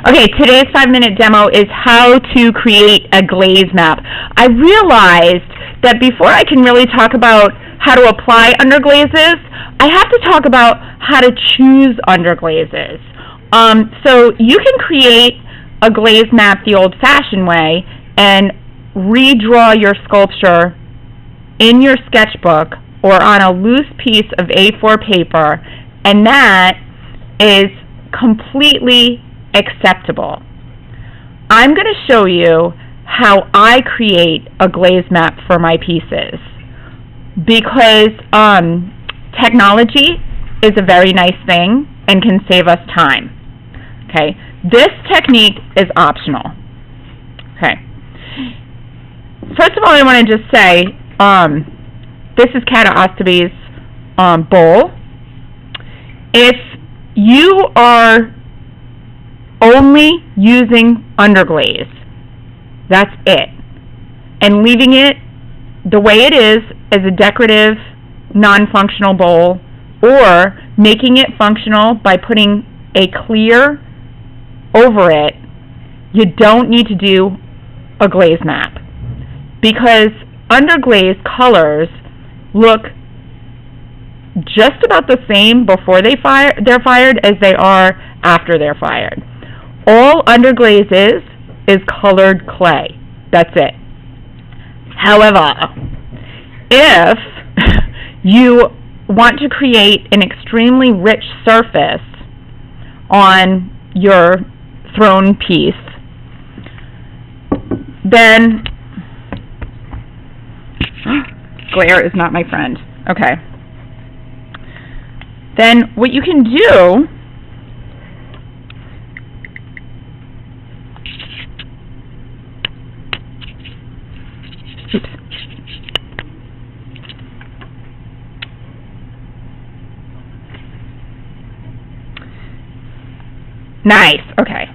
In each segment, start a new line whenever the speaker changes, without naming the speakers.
Okay, today's 5-minute demo is how to create a glaze map. I realized that before I can really talk about how to apply underglazes, I have to talk about how to choose underglazes. So you can create a glaze map the old-fashioned way and redraw your sculpture in your sketchbook or on a loose piece of A4 paper, and that is completely acceptable. I'm going to show you how I create a glaze map for my pieces, because technology is a very nice thing and can save us time. Okay, this technique is optional. Okay, first of all, I want to just say this is Kata Ostaby's bowl. If you are only using underglaze, that's it, and leaving it the way it is as a decorative, non-functional bowl, or making it functional by putting a clear over it, you don't need to do a glaze map, because underglaze colors look just about the same before they're fired as they are after they're fired. All underglaze is colored clay. That's it. However, if you want to create an extremely rich surface on your throne piece, then glare is not my friend. Okay. Then what you can do Nice, okay.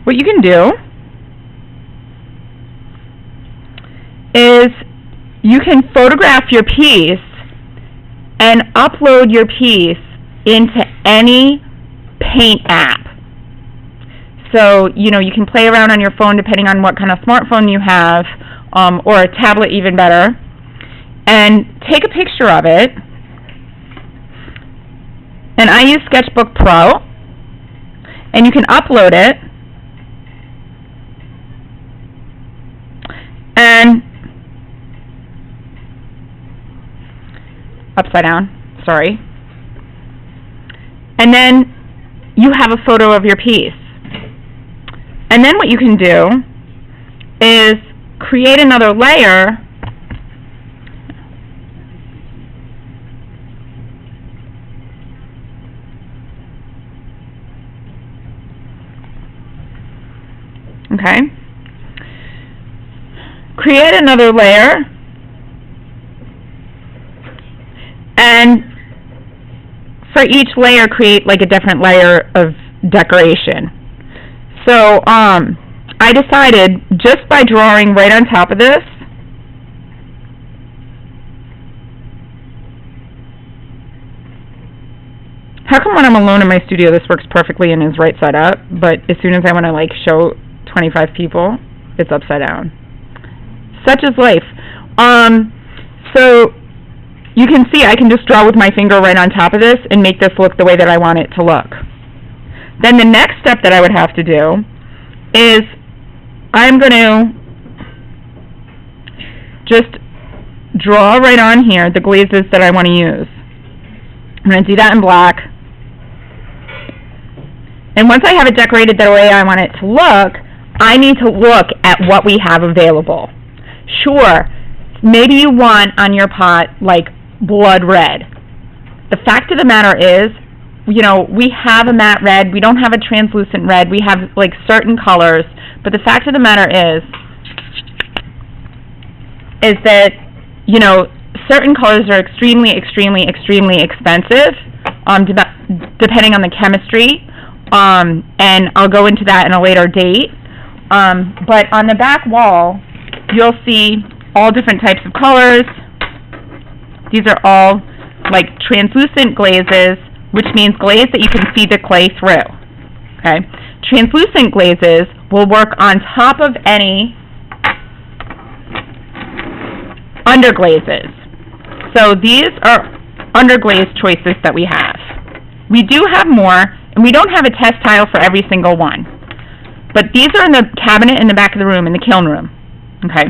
What you can do is you can photograph your piece and upload your piece into any paint app. So, you can play around on your phone depending on what kind of smartphone you have, or a tablet even better, and take a picture of it. And I use Sketchbook Pro, and you can upload it, and upside down, sorry. And then you have a photo of your piece. And then what you can do is create another layer okay. Create another layer, and for each layer create like a different layer of decoration. So I decided, just by drawing right on top of this, how come when I'm alone in my studio this works perfectly and is right side up, but as soon as I want to like show 25 people, it's upside down? Such is life. So you can see I can just draw with my finger right on top of this and make this look the way that I want it to look. Then the next step that I would have to do is I'm going to just draw right on here the glazes that I want to use. I'm going to do that in black. And once I have it decorated the way I want it to look, I need to look at what we have available. Sure, maybe you want on your pot like blood red. The fact of the matter is, we have a matte red, we don't have a translucent red, we have like certain colors, but the fact of the matter is that, certain colors are extremely, extremely, extremely expensive, depending on the chemistry, and I'll go into that in a later date. But on the back wall, you'll see all different types of colors. These are all like translucent glazes, which means glaze that you can see the clay through. Okay? Translucent glazes will work on top of any underglazes. So these are underglaze choices that we have. We do have more, and we don't have a test tile for every single one. But these are in the cabinet in the back of the room, in the kiln room. Okay?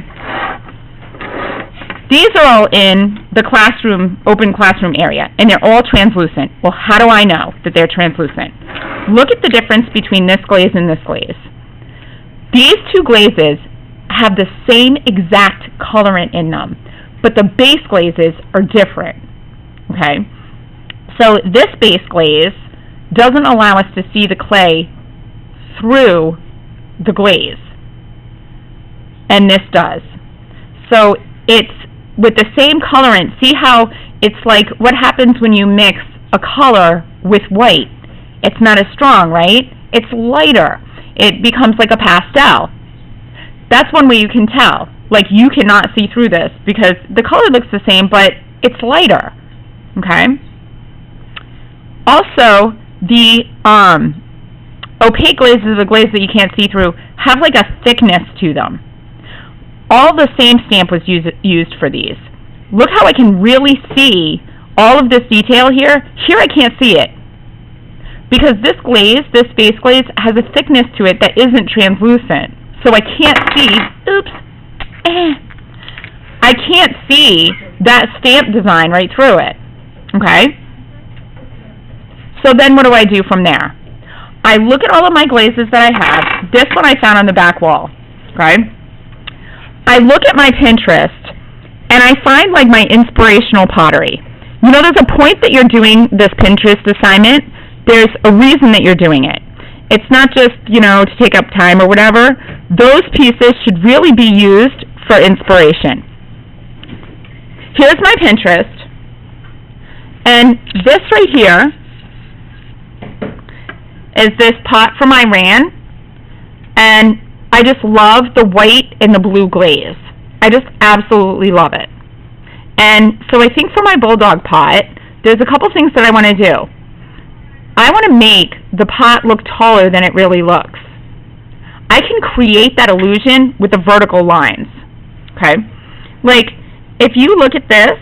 These are all in the classroom, open classroom area, and they're all translucent. Well, how do I know that they're translucent? Look at the difference between this glaze and this glaze. These two glazes have the same exact colorant in them, but the base glazes are different. Okay? So this base glaze doesn't allow us to see the clay through the glaze, and this does. So it's with the same colorant. See how it's like what happens when you mix a color with white? It's not as strong, right? It's lighter. It becomes like a pastel. That's one way you can tell. Like, you cannot see through this because the color looks the same, but it's lighter. Okay? Also, the opaque glazes, the glaze that you can't see through, have like a thickness to them. All the same stamp was used for these. Look how I can really see all of this detail here. Here I can't see it, because this glaze, this base glaze, has a thickness to it that isn't translucent. So I can't see, I can't see that stamp design right through it. Okay? So then what do I do from there? I look at all of my glazes that I have. This one I found on the back wall. Okay? I look at my Pinterest, and I find like my inspirational pottery. You know, there's a point that you're doing this Pinterest assignment. There's a reason that you're doing it. It's not just, you know, to take up time or whatever. Those pieces should really be used for inspiration. Here's my Pinterest, and this right here is this pot from Iran, and I just love the white and the blue glaze. I just absolutely love it. And so I think for my bulldog pot, there's a couple things that I want to do. I want to make the pot look taller than it really looks. I can create that illusion with the vertical lines. Okay? Like, if you look at this,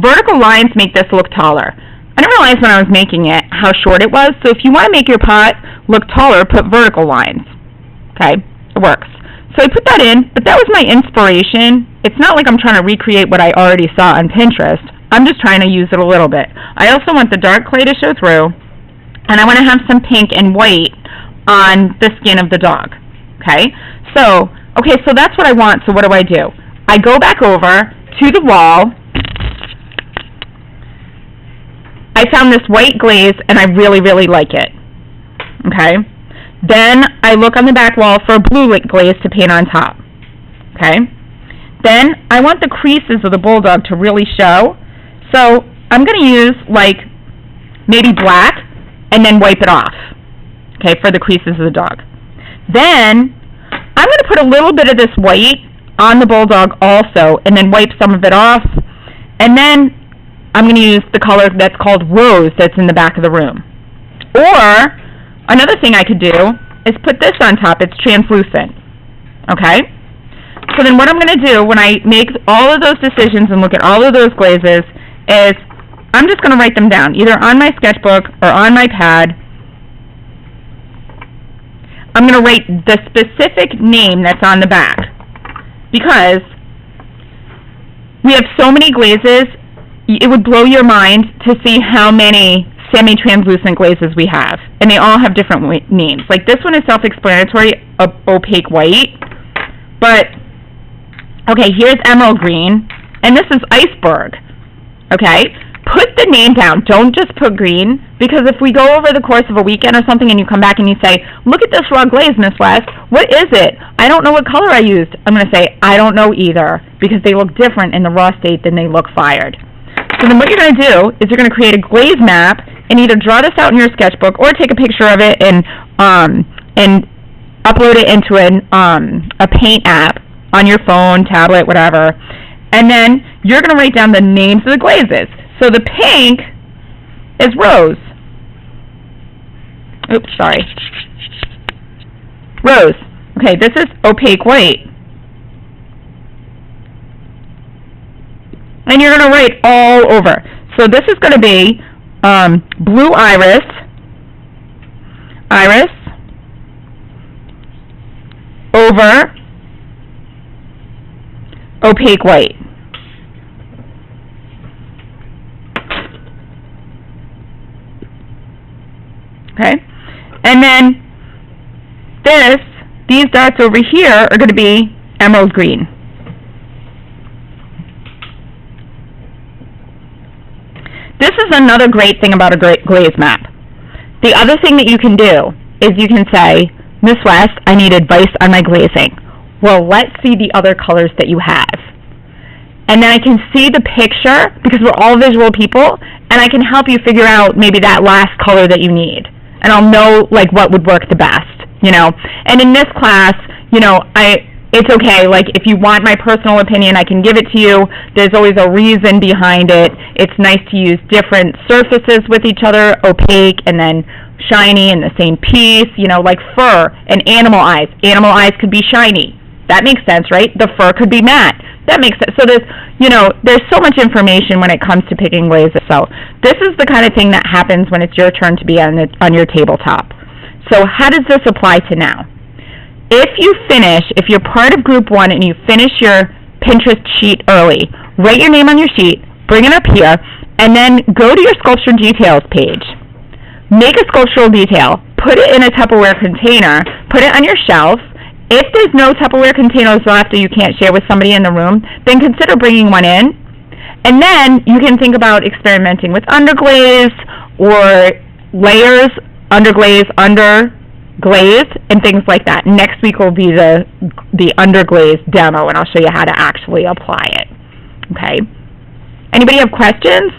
vertical lines make this look taller. I didn't realize when I was making it how short it was, so if you want to make your pot look taller, put vertical lines. Okay? It works. So I put that in, but that was my inspiration. It's not like I'm trying to recreate what I already saw on Pinterest. I'm just trying to use it a little bit. I also want the dark clay to show through, and I want to have some pink and white on the skin of the dog. Okay? So that's what I want, so what do? I go back over to the wall. I found this white glaze, and I really, really like it. Okay? Then I look on the back wall for a blue glaze to paint on top. Okay? Then I want the creases of the bulldog to really show. So I'm going to use, like, maybe black, and then wipe it off. Okay, for the creases of the dog. Then I'm going to put a little bit of this white on the bulldog also, and then wipe some of it off. And then I'm going to use the color that's called rose that's in the back of the room. Or, another thing I could do is put this on top. It's translucent. Okay? So then what I'm going to do when I make all of those decisions and look at all of those glazes is I'm just going to write them down, either on my sketchbook or on my pad. I'm going to write the specific name that's on the back, because we have so many glazes. It would blow your mind to see how many semi-translucent glazes we have, and they all have different names. Like, this one is self-explanatory, opaque white, but okay, here's emerald green, and this is iceberg. Okay, put the name down. Don't just put green, because if we go over the course of a weekend or something and you come back and you say, look at this raw glaze, Miss West, what is it? I don't know what color I used. I'm going to say, I don't know either, because they look different in the raw state than they look fired. So then what you're going to do is you're going to create a glaze map and either draw this out in your sketchbook or take a picture of it and and upload it into a paint app on your phone, tablet, whatever, and then you're going to write down the names of the glazes. So the pink is rose. Oops, sorry. Rose. Okay, this is opaque white. And you're going to write all over. So this is going to be blue iris, over opaque white. Okay? And then these dots over here are going to be emerald green. This is another great thing about a glaze map. The other thing that you can do is you can say, Miss West, I need advice on my glazing. Well, let's see the other colors that you have. And then I can see the picture, because we're all visual people, and I can help you figure out maybe that last color that you need. And I'll know like what would work the best, you know. And in this class, you know, it's okay, like if you want my personal opinion, I can give it to you. There's always a reason behind it. It's nice to use different surfaces with each other, opaque and then shiny in the same piece, you know, like fur and animal eyes. Animal eyes could be shiny. That makes sense, right? The fur could be matte. That makes sense. So there's, you know, there's so much information when it comes to picking glazes. So this is the kind of thing that happens when it's your turn to be on your tabletop. So how does this apply to now? If you're part of group 1 and you finish your Pinterest sheet early, write your name on your sheet, bring it up here, and then go to your sculpture details page. Make a sculptural detail, put it in a Tupperware container, put it on your shelf. If there's no Tupperware containers left or you can't share with somebody in the room, then consider bringing one in. And then you can think about experimenting with underglaze or layers, underglaze, underglaze, and things like that. Next week will be the underglaze demo, and I'll show you how to actually apply it. Okay? Anybody have questions?